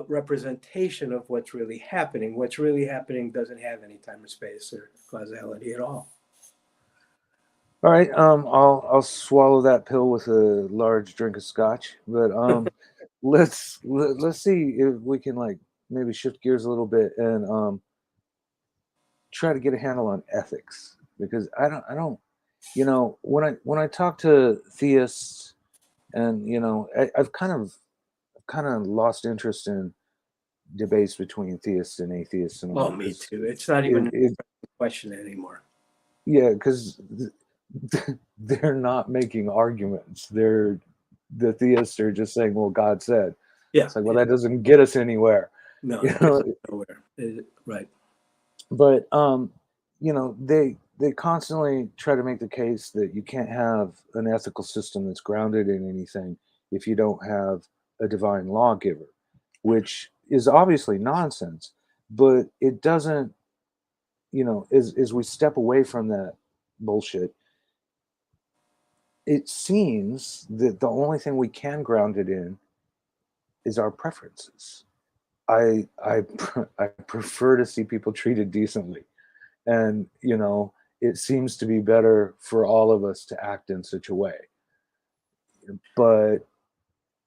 representation of what's really happening. What's really happening doesn't have any time or space or causality at all. all right, I'll swallow that pill with a large drink of scotch, but let's see if we can like maybe shift gears a little bit and try to get a handle on ethics because I don't when I talk to theists and I've kind of kind of lost interest in debates between theists and atheists in a Oh, way me because too. It's not even it a question anymore. yeah, because they're not making arguments. The theists are just saying, "Well, God said." Yeah, It's like, well, yeah. that doesn't get us anywhere, No, you it gets know. us nowhere. Right. But they constantly try to make the case that you can't have an ethical system that's grounded in anything if you don't have a divine lawgiver, which is obviously nonsense. But it doesn't, as we step away from that bullshit, it seems that the only thing we can ground it in is our preferences. I prefer to see people treated decently, and it seems to be better for all of us to act in such a way. But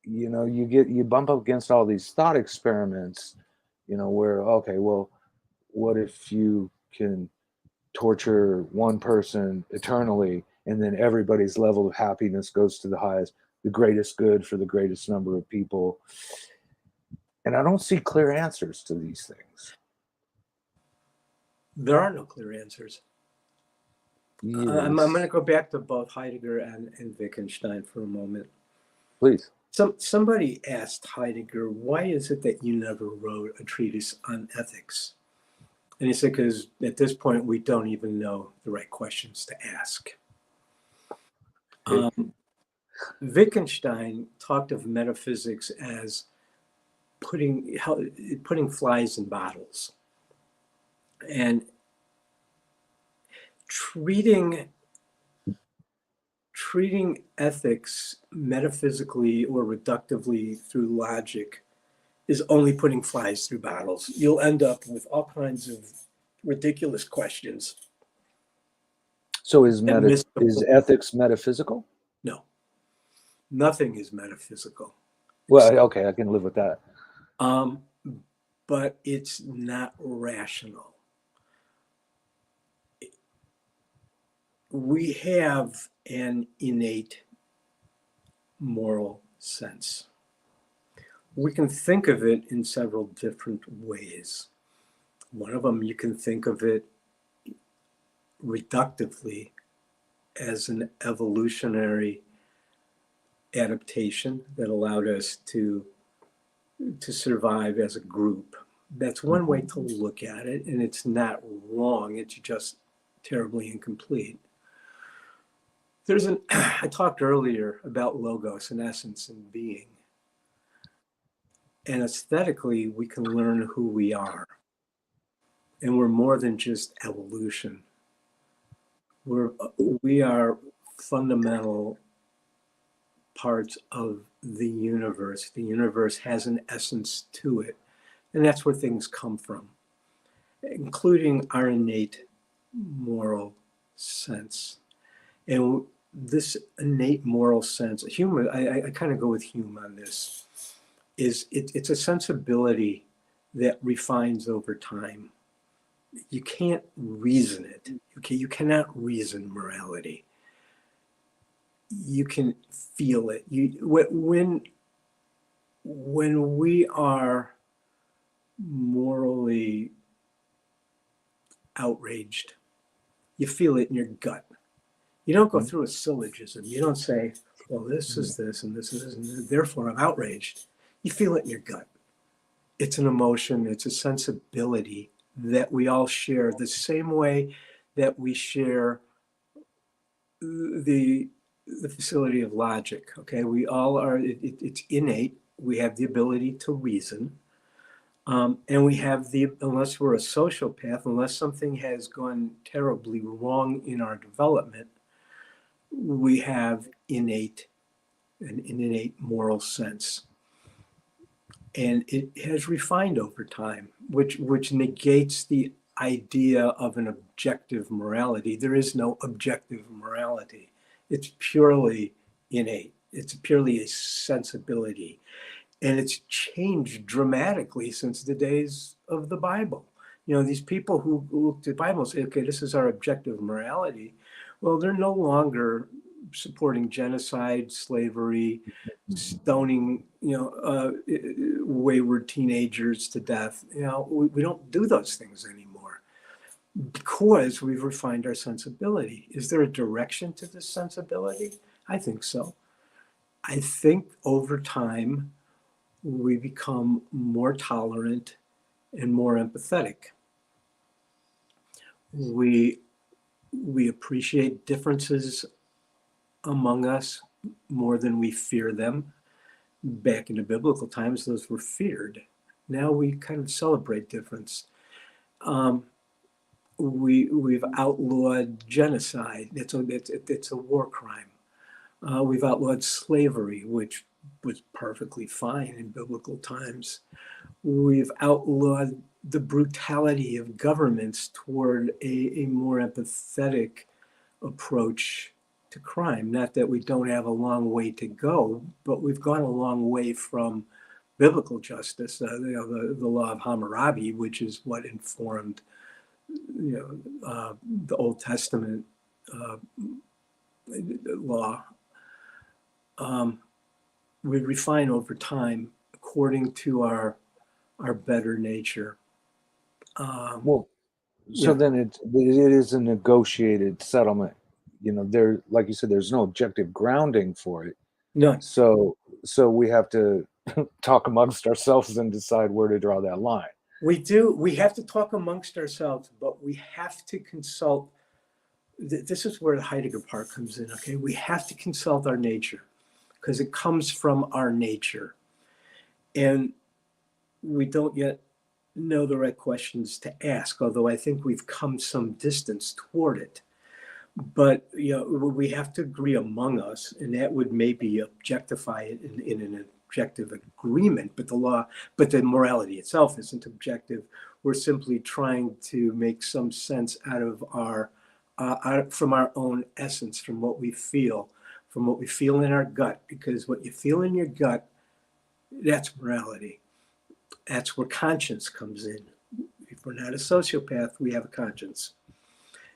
you bump up against all these thought experiments, where okay, well, what if you can torture one person eternally and then everybody's level of happiness goes to the highest, the greatest good for the greatest number of people? And I don't see clear answers to these things. There are no clear answers. I'm going to Yes, go back to both Heidegger and Wittgenstein for a moment. please. Somebody asked Heidegger, why is it that you never wrote a treatise on ethics? And he said, because at this point, we don't even know the right questions to ask. Okay. Wittgenstein talked of metaphysics as putting flies in bottles and treating ethics metaphysically or reductively through logic is only putting flies through bottles. You'll end up with all kinds of ridiculous questions So and miss the is point. ethics metaphysical? No, nothing is metaphysical. Well, okay, I can live with that. Um, but it's not rational. We have an innate moral sense. We can think of it in several different ways. One of them, you can think of it reductively as an evolutionary adaptation that allowed us to survive as a group. That's one way to look at it, and it's not wrong. It's just terribly incomplete. I talked earlier about logos and essence and being. And aesthetically, we can learn who we are. And we're more than just evolution. We are fundamental parts of the universe. The universe has an essence to it. And that's where things come from, including our innate moral sense. And this innate moral sense, Hume, I kind of go with Hume on this, it's a sensibility that refines over time. You can't reason it. Okay, you cannot reason morality. You can feel it. When we are morally outraged, you feel it in your gut. You don't go through a syllogism. You don't say, well, this is this and this is this, and therefore I'm outraged. You feel it in your gut. It's an emotion, it's a sensibility that we all share the same way that we share the facility of logic. Okay, we all are, it's innate. We have the ability to reason. And we have unless we're a sociopath, unless something has gone terribly wrong in our development, we have an innate moral sense. And it has refined over time, which negates the idea of an objective morality. There is no objective morality. It's purely innate. It's purely a sensibility. And it's changed dramatically since the days of the Bible. These people who look at the Bible and say, okay, this is our objective morality. Well, they're no longer supporting genocide, slavery, stoning, wayward teenagers to death. We don't do those things anymore because we've refined our sensibility. Is there a direction to this sensibility? I think so. I think over time, we become more tolerant and more empathetic. We appreciate differences among us more than we fear them. Back in the biblical times, those were feared. Now we kind of celebrate difference. We've outlawed genocide. It's a war crime. We've outlawed slavery, which was perfectly fine in biblical times. We've outlawed the brutality of governments toward a more empathetic approach to crime. Not that we don't have a long way to go, but we've gone a long way from biblical justice, the law of Hammurabi, which is what informed the Old Testament law. We refine over time according to our better nature. Well, so then it is a negotiated settlement. There, like you said, there's no objective grounding for it. None. So we have to talk amongst ourselves and decide where to draw that line. We do. We have to talk amongst ourselves, but we have to consult. This is where the Heidegger part comes in. Okay, we have to consult our nature because it comes from our nature, and we don't yet know the right questions to ask. Although I think we've come some distance toward it. But we have to agree among us, and that would maybe objectify it in an objective agreement. But the morality itself isn't objective. We're simply trying to make some sense out of from our own essence, from what we feel in our gut. Because what you feel in your gut, that's morality. That's where conscience comes in. If we're not a sociopath, we have a conscience,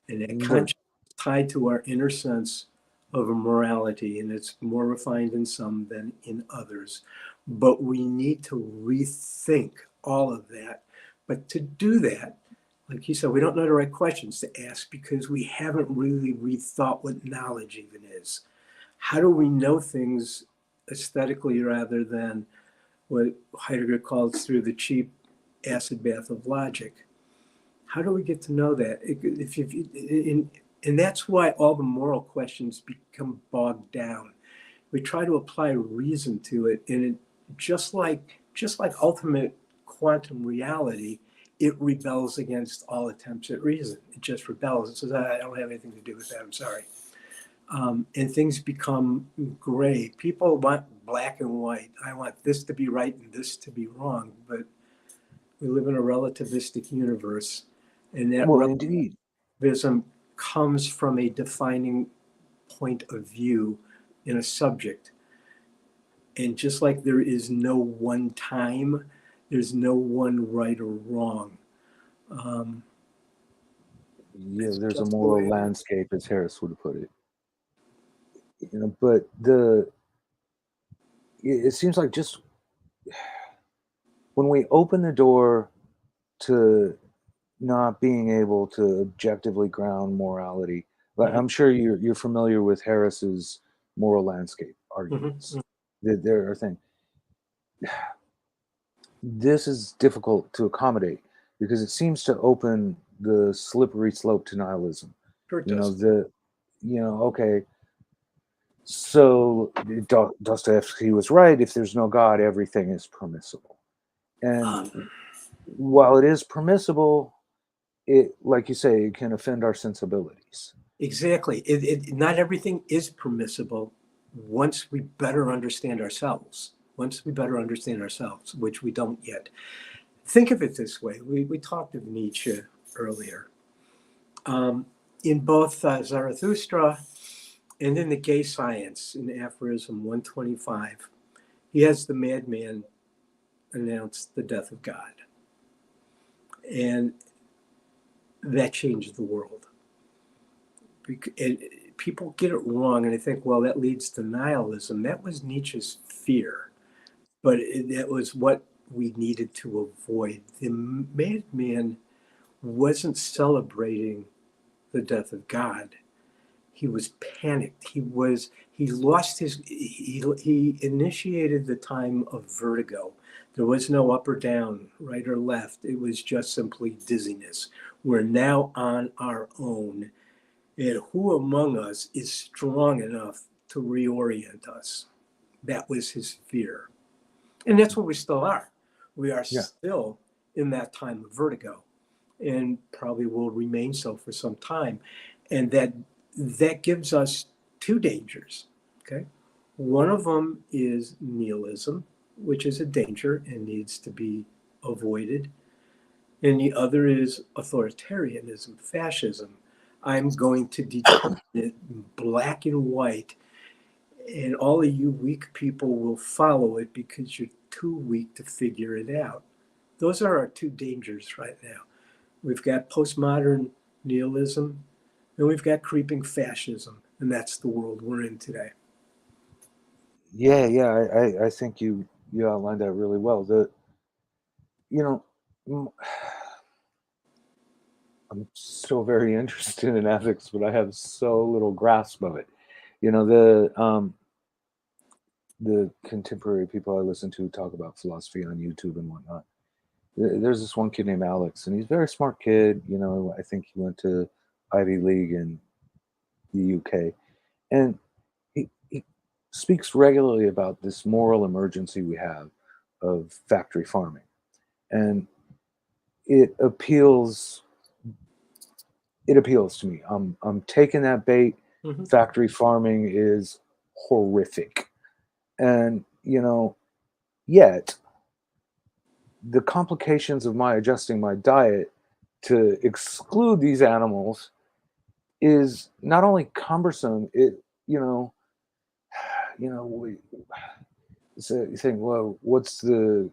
and that conscience tied to our inner sense of a morality, and it's more refined in some than in others. But we need to rethink all of that. But to do that, like you said, we don't know the right questions to ask because we haven't really rethought what knowledge even is. How do we know things aesthetically rather than what Heidegger calls through the cheap acid bath of logic? How do we get to know that? And that's why all the moral questions become bogged down. We try to apply reason to it, and it, just like ultimate quantum reality, it rebels against all attempts at reason. It just rebels. It says, I don't have anything to do with that. I'm sorry. And things become gray. People want black and white. I want this to be right and this to be wrong. But we live in a relativistic universe, and that Indeed, relativism comes from a defining point of view in a subject. And just like there is no one time, there's no one right or wrong. There's a moral landscape, as Harris would put it. But it seems like just when we open the door to not being able to objectively ground morality, like I'm sure you're familiar with Harris's moral landscape arguments. There are things. This is difficult to accommodate because it seems to open the slippery slope to nihilism. Sure it does. Okay. So Dostoevsky was right. If there's no God, everything is permissible. And while it is permissible, it, like you say, it can offend our sensibilities. Exactly. Not everything is permissible once we better understand ourselves. Which we don't yet. Think of it this way. We talked of Nietzsche earlier. In both Zarathustra and in The Gay Science, in Aphorism 125, he has the madman announce the death of God. And that changed the world. And people get it wrong and they think, well, that leads to nihilism. That was Nietzsche's fear, but that was what we needed to avoid. The madman wasn't celebrating the death of God. He was panicked. He lost he initiated the time of vertigo. There was no up or down, right or left. It was just simply dizziness. We're now on our own. And who among us is strong enough to reorient us? That was his fear. And that's where we still are. We are Yeah. still in that time of vertigo and probably will remain so for some time. And that gives us two dangers. Okay. One of them is nihilism, which is a danger and needs to be avoided. And the other is authoritarianism, fascism. I'm going to determine it in black and white, and all of you weak people will follow it because you're too weak to figure it out. Those are our two dangers right now. We've got postmodern nihilism, and we've got creeping fascism, and that's the world we're in today. Yeah. I think you outlined that really well. You know, mm, I'm so very interested in ethics, but I have so little grasp of it. You know, the contemporary people I listen to talk about philosophy on YouTube and whatnot. There's this one kid named Alex, and he's a very smart kid. You know, I think he went to Ivy League in the UK, and he speaks regularly about this moral emergency we have of factory farming, and it appeals it appeals to me. I'm taking that bait. Mm-hmm. Factory farming is horrific, and yet the complications of my adjusting my diet to exclude these animals is not only cumbersome. We so you think, well, what's the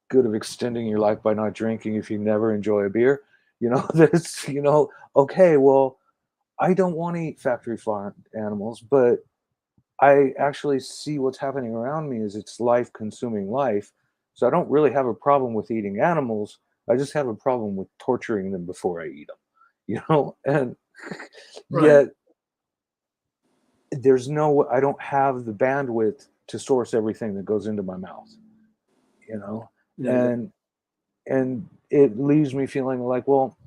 good of extending your life by not drinking if you never enjoy a beer? This, okay, well, I don't want to eat factory farm animals, but I actually see what's happening around me is it's life consuming life. So I don't really have a problem with eating animals. I just have a problem with torturing them before I eat them, and Right. yet I don't have the bandwidth to source everything that goes into my mouth, you know, No, and and it leaves me feeling like, well,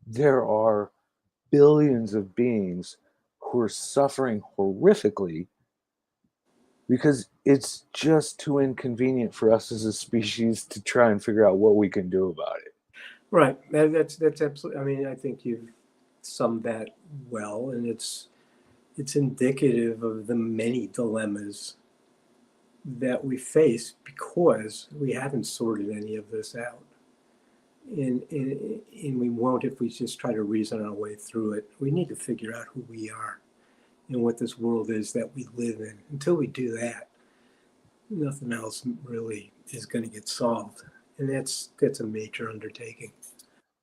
there are billions of beings who are suffering horrifically because it's just too inconvenient for us as a species to try and figure out what we can do about it. right. That's absolutely. I mean, I think you've summed that well, and it's indicative of the many dilemmas that we face because we haven't sorted any of this out. And we won't if we just try to reason our way through it. We need to figure out who we are and what this world is that we live in. Until we do that, nothing else really is going to get solved. And that's a major undertaking.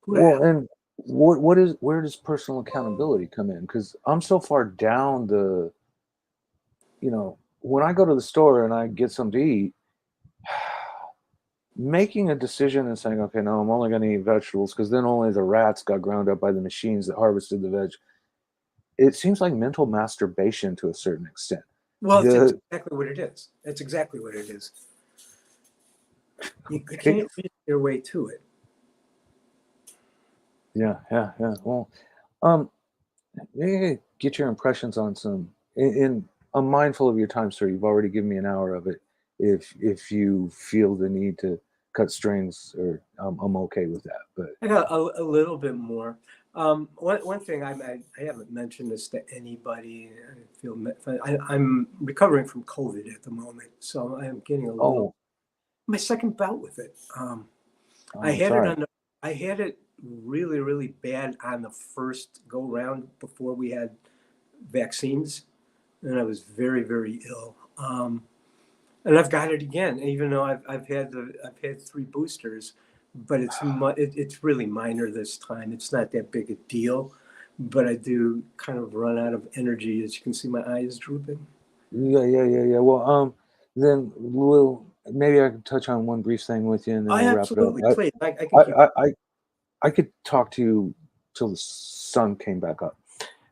Who the hell? Well, and where does personal accountability come in? Because I'm so far down when I go to the store and I get something to eat, making a decision and saying, okay, no, I'm only going to eat vegetables because then only the rats got ground up by the machines that harvested the veg. It seems like mental masturbation to a certain extent. Well, it's The exactly what it is. That's exactly what it is. You okay, can't reason your way to it. yeah. Well, um, maybe get your impressions on some. I'm mindful of your time, sir. You've already given me an hour of it. If you feel the need to cut strings, or I'm okay with that. But I got a little bit more. One thing I haven't mentioned this to anybody. I feel I'm recovering from COVID at the moment, so I'm getting a little oh, my second bout with it. I I'm had it sorry. on the, I had it really really bad on the first go round before we had vaccines, and I was very ill. And I've got it again, even though I've had three boosters, but it's really minor this time. It's not that big a deal, but I do kind of run out of energy. As you can see, my eyes drooping. Yeah. Well, then we'll maybe I can touch on one brief thing with you, and then I we'll wrap it absolutely, up. please. I can I keep. I I, I could talk to you till the sun came back up,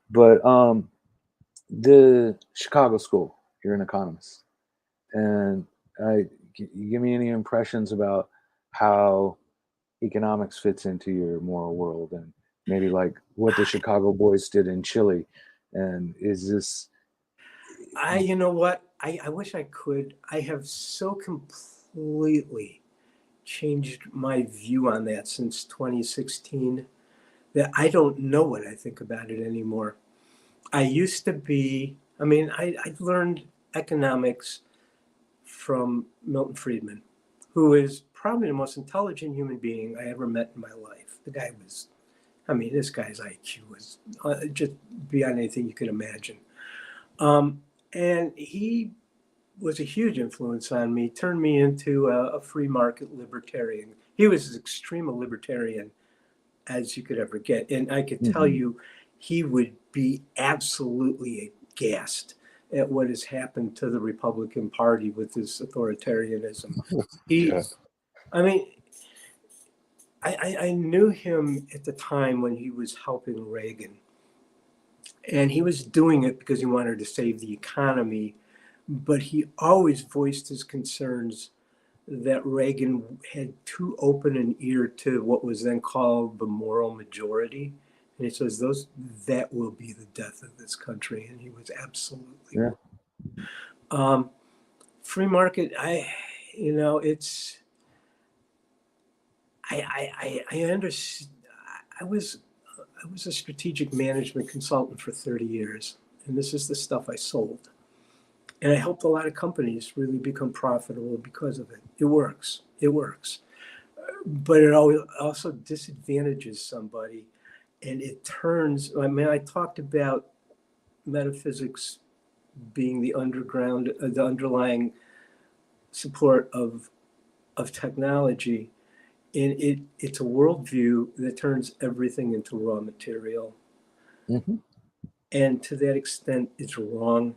but the Chicago School. You're an economist, and you give me any impressions about how economics fits into your moral world, and maybe like what the Chicago boys did in Chile, and is this? You know what? I wish I could. I have so completely changed my view on that since 2016 that I don't know what I think about it anymore. I used to be, I mean, I learned economics from Milton Friedman, who is probably the most intelligent human being I ever met in my life. The guy was, I mean, this guy's IQ was just beyond anything you could imagine. Um, and he was a huge influence on me, turned me into a free market libertarian. He was as extreme a libertarian as you could ever get. And I could tell Mhm. you, he would be absolutely aghast at what has happened to the Republican Party with this authoritarianism. Yeah. He, I mean, I knew him at the time when he was helping Reagan. And he was doing it because he wanted to save the economy, but he always voiced his concerns that Reagan had too open an ear to what was then called the moral majority. And he says that will be the death of this country. And he was absolutely Yeah. right. Um, Free market, you know, it's, I understand. I was, I was a strategic management consultant for 30 years, and this is the stuff I sold. And I helped a lot of companies really become profitable because of it. It works. It works. But it also disadvantages somebody, and it turns. I mean, I talked about metaphysics being the underground, the underlying support of technology, and it's a worldview that turns everything into raw material, Hmm. and to that extent, it's wrong.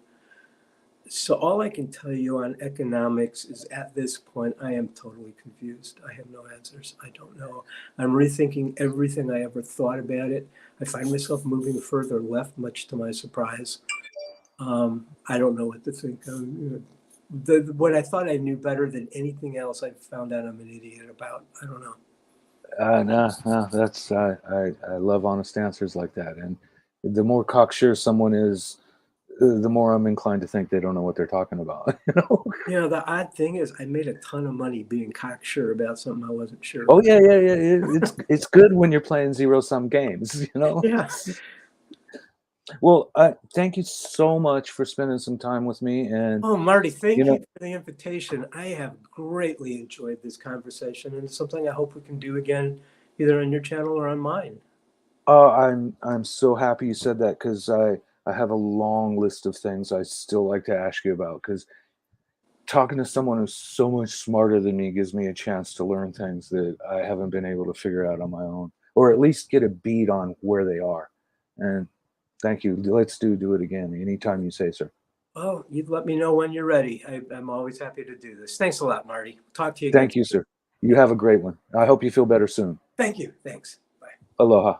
So all I can tell you on economics is at this point, I am totally confused. I have no answers. I don't know. I'm rethinking everything I ever thought about it. I find myself moving further left, much to my surprise. I don't know what to think. What I thought I knew better than anything else, I found out I'm an idiot about. I don't know. No. That's I love honest answers like that, and the more cocksure someone is, the more I'm inclined to think they don't know what they're talking about. You know? You know, the odd thing is, I made a ton of money being cocksure about something I wasn't sure Oh about. yeah. It's good when you're playing zero sum games. You know. Yeah. Well, thank you so much for spending some time with me, and Oh, Marty, you thank you know, for the invitation. I have greatly enjoyed this conversation, and it's something I hope we can do again, either on your channel or on mine. I'm so happy you said that because I have a long list of things I still like to ask you about because talking to someone who's so much smarter than me gives me a chance to learn things that I haven't been able to figure out on my own, or at least get a beat on where they are. And thank you. Let's do it again anytime you say, sir. Oh, you'd let me know when you're ready. I'm always happy to do this. Thanks a lot, Marty. Talk to you again. Thank you, sir. You have a great one. I hope you feel better soon. Thank you. Thanks. Bye. Aloha.